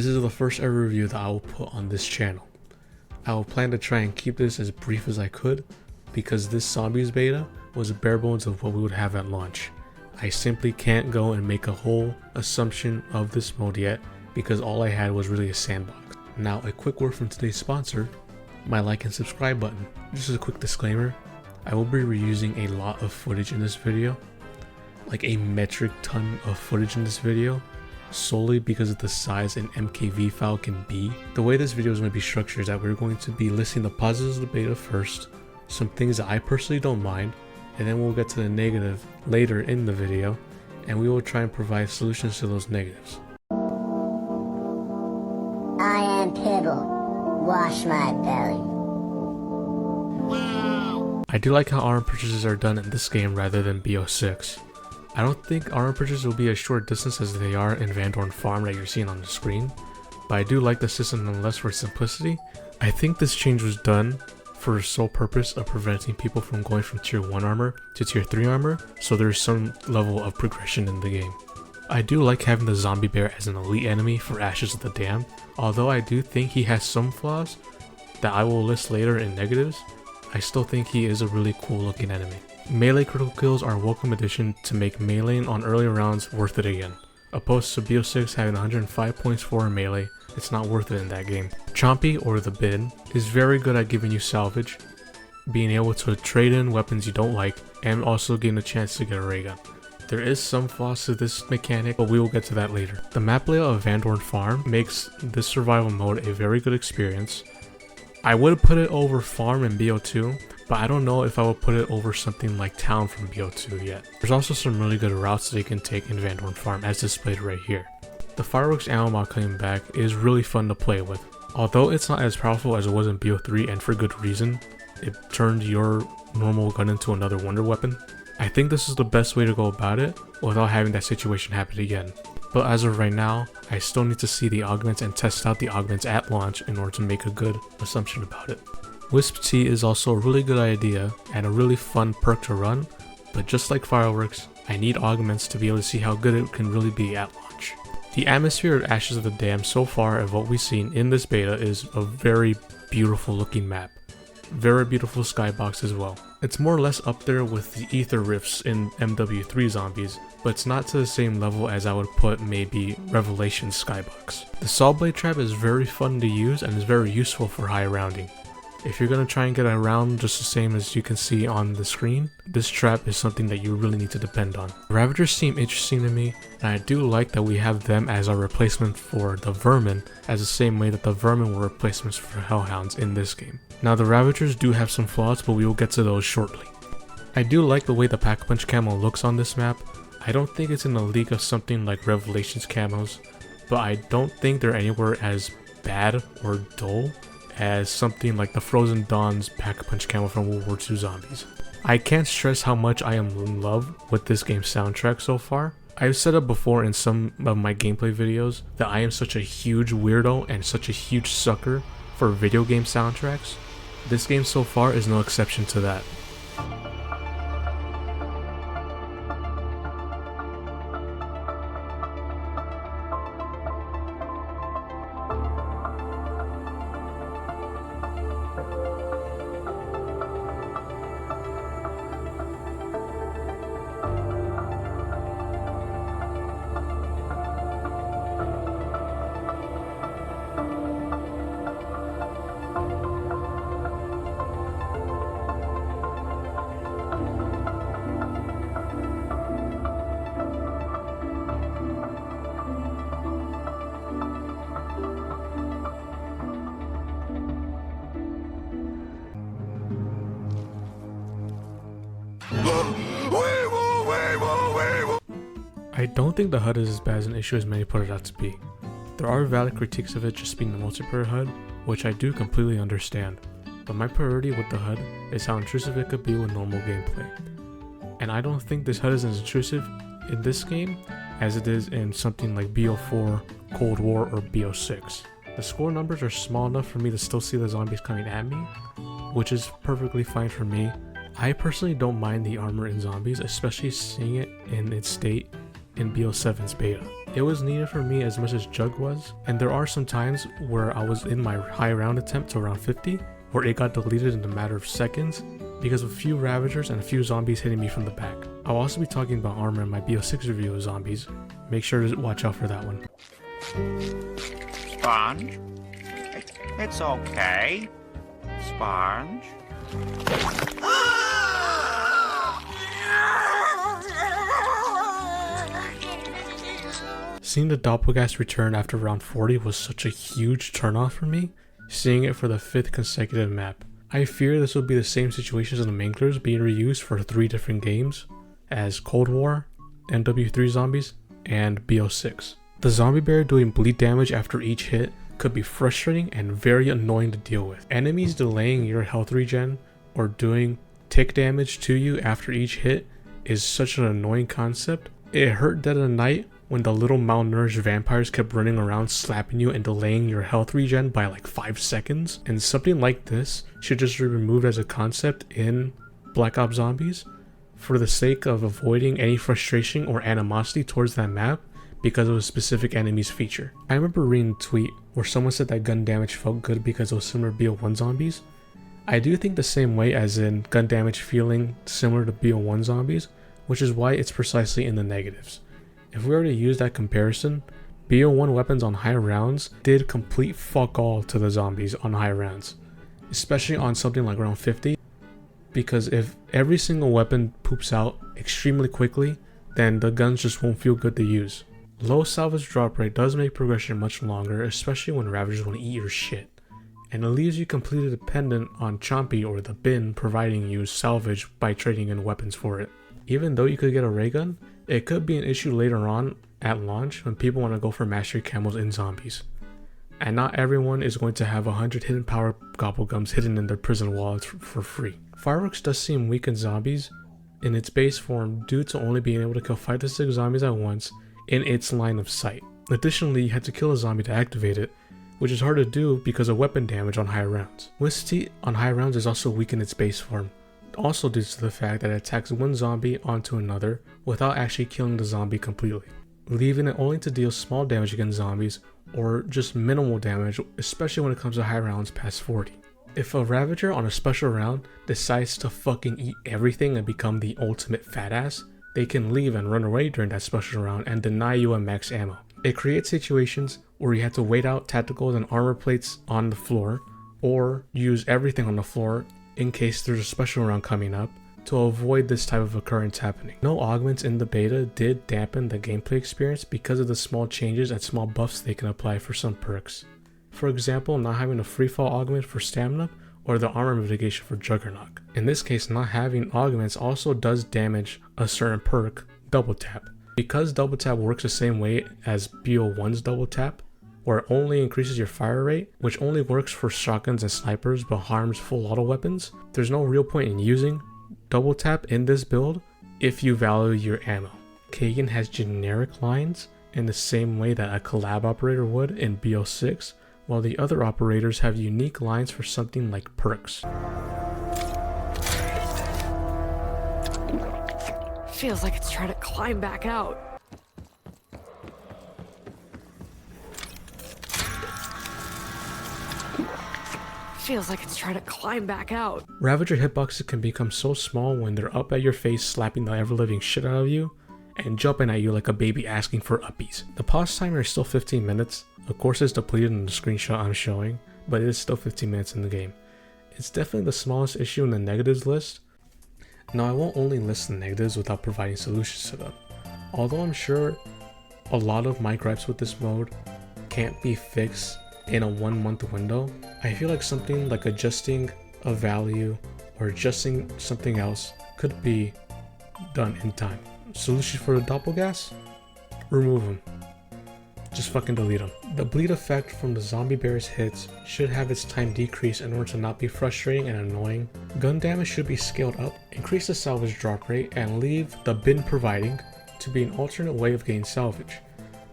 This is the first ever review that I will put on this channel. I will plan to try and keep this as brief as I could because this zombies beta was bare bones of what we would have at launch. I simply can't go and make a whole assumption of this mode yet because all I had was really a sandbox. Now a quick word from today's sponsor, my like and subscribe button. Just a quick disclaimer, I will be reusing a lot of footage in this video, like a metric ton of footage in this video, solely because of the size an MKV file can be. The way this video is going to be structured is that we're going to be listing the positives of the beta first, some things that I personally don't mind, and then we'll get to the negative later in the video, and we will try and provide solutions to those negatives. I am Pibble. Wash my belly. I do like how armor purchases are done in this game rather than BO6. I don't think armor purchases will be as short distance as they are in Van Dorn Farm that you're seeing on the screen, but I do like the system nonetheless for simplicity. I think this change was done for the sole purpose of preventing people from going from tier 1 armor to tier 3 armor, so there's some level of progression in the game. I do like having the zombie bear as an elite enemy for Ashes of the Damned, although I do think he has some flaws that I will list later in negatives. I still think he is a really cool looking enemy. Melee critical kills are a welcome addition to make meleeing on early rounds worth it again. Opposed to BO6 having 105 points for a melee, it's not worth it in that game. Chompy, or the Bin, is very good at giving you salvage, being able to trade in weapons you don't like, and also getting a chance to get a ray gun. There is some flaws to this mechanic, but we will get to that later. The map layout of Van Dorn Farm makes this survival mode a very good experience. I would put it over Farm in BO2, but I don't know if I would put it over something like Town from BO2 yet. There's also some really good routes that you can take in Van Dorn Farm as displayed right here. The Fireworks ammo mod coming back is really fun to play with. Although it's not as powerful as it was in BO3, and for good reason, it turned your normal gun into another wonder weapon. I think this is the best way to go about it without having that situation happen again. But as of right now, I still need to see the augments and test out the augments at launch in order to make a good assumption about it. Wisp Tea is also a really good idea and a really fun perk to run, but just like Fireworks, I need augments to be able to see how good it can really be at launch. The atmosphere of Ashes of the Damned so far of what we've seen in this beta is a very beautiful looking map. Very beautiful skybox as well. It's more or less up there with the Ether Rifts in MW3 Zombies, but it's not to the same level as I would put maybe Revelation's skybox. The Saw Blade Trap is very fun to use and is very useful for high rounding. If you're going to try and get around just the same as you can see on the screen, this trap is something that you really need to depend on. Ravagers seem interesting to me, and I do like that we have them as our replacement for the Vermin, as the same way that the Vermin were replacements for Hellhounds in this game. Now the Ravagers do have some flaws, but we will get to those shortly. I do like the way the Pack-a-Punch camo looks on this map. I don't think it's in the league of something like Revelation's camos, but I don't think they're anywhere as bad or dull as something like the Frozen Dawn's Pack-a-Punch camo from World War II Zombies. I can't stress how much I am in love with this game's soundtrack so far. I've said it before in some of my gameplay videos that I am such a huge weirdo and such a huge sucker for video game soundtracks. This game so far is no exception to that. I don't think the HUD is as bad as an issue as many put it out to be. There are valid critiques of it just being the multiplayer HUD, which I do completely understand, but my priority with the HUD is how intrusive it could be with normal gameplay. And I don't think this HUD is as intrusive in this game as it is in something like BO4, Cold War, or BO6. The score numbers are small enough for me to still see the zombies coming at me, which is perfectly fine for me. I personally don't mind the armor in zombies, especially seeing it in its state in BO7's beta. It was needed for me as much as Jug was, and there are some times where I was in my high round attempt to around 50, where it got deleted in a matter of seconds because of a few Ravagers and a few zombies hitting me from the back. I'll also be talking about armor in my BO6 review of zombies. Make sure to watch out for that one. Sponge? It's okay. Sponge? Seeing the Doppelgast return after round 40 was such a huge turnoff for me, seeing it for the 5th consecutive map. I fear this will be the same situations in the main clears being reused for 3 different games, as Cold War, MW3 zombies, and BO6. The zombie bear doing bleed damage after each hit could be frustrating and very annoying to deal with. Enemies delaying your health regen or doing tick damage to you after each hit is such an annoying concept. It hurt Dead of Night when the little malnourished vampires kept running around slapping you and delaying your health regen by like 5 seconds. And something like this should just be removed as a concept in Black Ops Zombies for the sake of avoiding any frustration or animosity towards that map because of a specific enemy's feature. I remember reading a tweet where someone said that gun damage felt good because it was similar to BO1 zombies. I do think the same way, as in gun damage feeling similar to BO1 zombies, which is why it's precisely in the negatives. If we were to use that comparison, BO1 weapons on high rounds did complete fuck all to the zombies on high rounds, especially on something like round 50, because if every single weapon poops out extremely quickly, then the guns just won't feel good to use. Low salvage drop rate does make progression much longer, especially when Ravagers want to eat your shit, and it leaves you completely dependent on Chompy or the bin providing you salvage by trading in weapons for it. Even though you could get a ray gun, it could be an issue later on at launch when people want to go for mastery camos in zombies. And not everyone is going to have 100 hidden power gobblegums hidden in their prison wallets for free. Fireworks does seem weak in zombies in its base form due to only being able to kill 5 to 6 zombies at once in its line of sight. Additionally, you had to kill a zombie to activate it, which is hard to do because of weapon damage on high rounds. Wisp Teeth on high rounds is also weak in its base form, also due to the fact that it attacks one zombie onto another without actually killing the zombie completely, leaving it only to deal small damage against zombies or just minimal damage, especially when it comes to high rounds past 40. If a Ravager on a special round decides to fucking eat everything and become the ultimate fat ass, they can leave and run away during that special round and deny you a max ammo. It creates situations where you have to wait out tacticals and armor plates on the floor, or use everything on the floor in case there's a special round coming up, to avoid this type of occurrence happening. No augments in the beta did dampen the gameplay experience because of the small changes and small buffs they can apply for some perks. For example, not having a freefall augment for stamina or the armor mitigation for Juggernaut. In this case, not having augments also does damage a certain perk, Double Tap. Because Double Tap works the same way as BO1's Double Tap, where it only increases your fire rate, which only works for shotguns and snipers but harms full auto weapons, there's no real point in using Double Tap in this build if you value your ammo. Kagan has generic lines in the same way that a collab operator would in BO6, while the other operators have unique lines for something like perks. Feels like it's trying to climb back out. Feels like it's trying to climb back out. Ravager hitboxes can become so small when they're up at your face slapping the ever-living shit out of you and jumping at you like a baby asking for uppies. The pause timer is still 15 minutes. Of course it's depleted in the screenshot I'm showing, but it is still 15 minutes in the game. It's definitely the smallest issue in the negatives list. Now I won't only list the negatives without providing solutions to them. Although I'm sure a lot of my gripes with this mode can't be fixed in a 1 month window, I feel like something like adjusting a value or adjusting something else could be done in time. Solutions for the Doppelgas? Remove them. Just fucking delete them. The bleed effect from the zombie bear's hits should have its time decrease in order to not be frustrating and annoying. Gun damage should be scaled up, increase the salvage drop rate, and leave the bin providing to be an alternate way of getting salvage,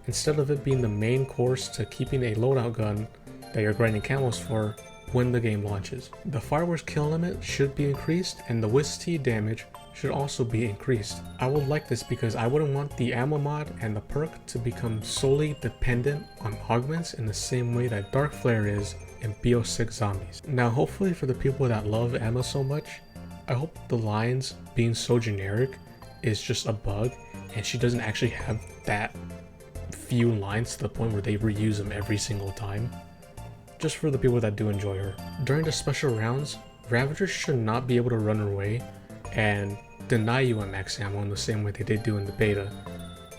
instead of it being the main course to keeping a loadout gun that you're grinding camos for when the game launches. The fireworks kill limit should be increased, and the Wisp T damage should also be increased. I would like this because I wouldn't want the ammo mod and the perk to become solely dependent on augments in the same way that Dark Flare is in BO6 Zombies. Now hopefully for the people that love ammo so much, I hope the lines being so generic is just a bug and she doesn't actually have that few lines to the point where they reuse them every single time. Just for the people that do enjoy her. During the special rounds, Ravagers should not be able to run away and deny you a max ammo in the same way they did do in the beta.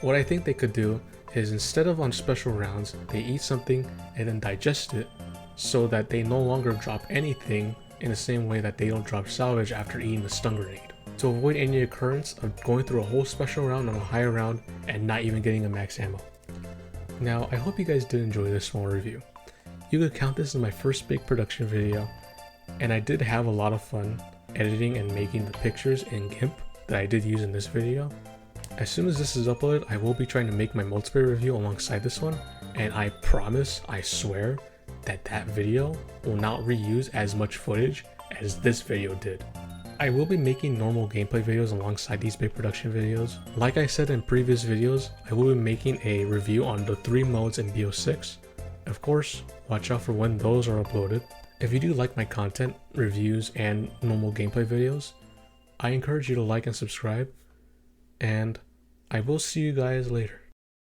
What I think they could do is instead of on special rounds, they eat something and then digest it so that they no longer drop anything in the same way that they don't drop salvage after eating the stun grenade. To avoid any occurrence of going through a whole special round on a higher round and not even getting a max ammo. Now, I hope you guys did enjoy this small review. You could count this as my first big production video, and I did have a lot of fun editing and making the pictures in GIMP that I did use in this video. As soon as this is uploaded, I will be trying to make my multiplayer review alongside this one, and I promise, I swear, that that video will not reuse as much footage as this video did. I will be making normal gameplay videos alongside these big production videos. Like I said in previous videos, I will be making a review on the 3 modes in BO6. Of course, watch out for when those are uploaded. If you do like my content, reviews, and normal gameplay videos, I encourage you to like and subscribe, and I will see you guys later.